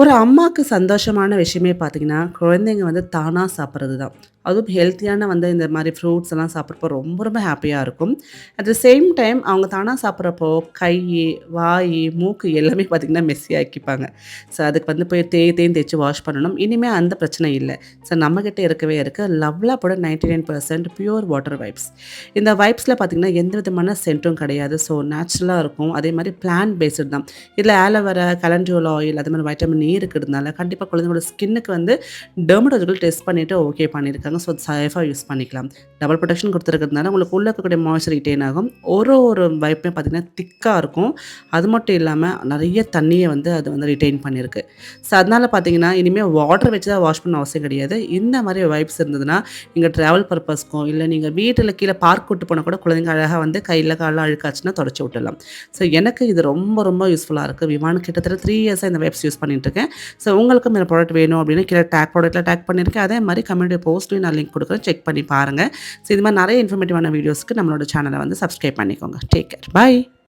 ஒரு அம்மாக்கு சந்தோஷமான விஷயமே பார்த்தீங்கன்னா, குழந்தைங்க வந்து தானா சாப்பிடுறது தான். அதுவும் ஹெல்த்தியான வந்து இந்த மாரி ஃப்ரூட்ஸ் எல்லாம் சாப்பிட்றப்போ ரொம்ப ரொம்ப ஹேப்பியா இருக்கும். அட் த சேம் டைம் அவங்க தானா சாப்பிட்றப்போ கையி, வாயி, மூக்கு எல்லாமே பார்த்தீங்கன்னா மெஸ்ஸி ஆக்கிப்பாங்க. ஸோ அதுக்கு வந்து போய் தேய்ன்னு தேய்ச்சு வாஷ் பண்ணணும். இனிமே அந்த பிரச்சனை இல்ல. ஸோ நம்மகிட்ட இருக்கவே இருக்கு லவ்லாப்போட 99% பியூர் வாட்டர் வைப்ஸ். இந்த வைப்ஸ்ல பார்த்தீங்கன்னா, எந்த விதமான சென்ட்டும் கிடையாது. ஸோ நேச்சுரலா இருக்கும். அதே மாரி பிளான்ட் பேஸ்டு தான். இதில ஆலோவேரா, கலண்டியோல் ஆயில் அது மாரி வைட்டமின் இ இருக்கிறதுனால கண்டிப்பா குழந்தைங்களோட ஸ்கின்னுக்கு வந்து டெர்மடாலஜிக்கல் டெஸ்ட் பண்ணிட்டு ஓகே பண்ணியிருக்காங்க. ஸோ சேஃபா யூஸ் பண்ணிக்கலாம். டபுள் ப்ரொடெக்ஷன் குடுத்துருக்கிறதுனால உங்களுக்கு உள்ள இருக்கக்கூடிய மாய்ஸ்சர் ரிட்டெயின் ஆகும். ஒரு வைப்புமே பார்த்தீங்கன்னா திக்கா இருக்கும். அது மட்டும் இல்லாம நெறைய தண்ணிய வந்து அது வந்து ரிட்டெயின் பண்ணியிருக்கு. ஸோ அதனால பார்த்தீங்கன்னா, இனிமே வாட்டர் வச்சு தான் வாஷ் பண்ண அவசியம் கிடையாது. இந்த மாரி வைப்ஸ் இருந்ததுன்னா, நீங்க டிராவல் பர்ப்பஸ்க்கோ, இல்ல நீங்க வீட்டில கீழ பார்க் கூட்டு போனா கூட குழந்தைங்க அழகா வந்து கையில, கால்ல அழுக்காச்சுன்னா தொடச்சு விட்டுடலாம். ஸோ எனக்கு இது ரொம்ப ரொம்ப யூஸ்ஃபுல்லா இருக்கு. விமான் கிட்டத்தட்ட 3 இயர்ஸா இந்த வைப்ஸ் யூஸ் பண்ணிட்டுருக்கேன். ஸோ உங்களுக்கும் இந்த ப்ராடக்ட் வேணும் அப்படின்னு கீழ ப்ராடக்ட்ல டேக் பண்ணியிருக்கேன். அதே மாரி கம்யூனிட்டி போஸ்ட்லயும் நான் லிங்க் குடுக்குறேன். செக் பண்ணி பாருங்க. ஸோ இது மாரி நெறைய இன்ஃபர்மேட்டிவான வீடியோஸ்க்கு நம்மளோட சேனல வந்து சப்ஸ்கிரைப் பண்ணிக்கோங்க. Take care. பாய்.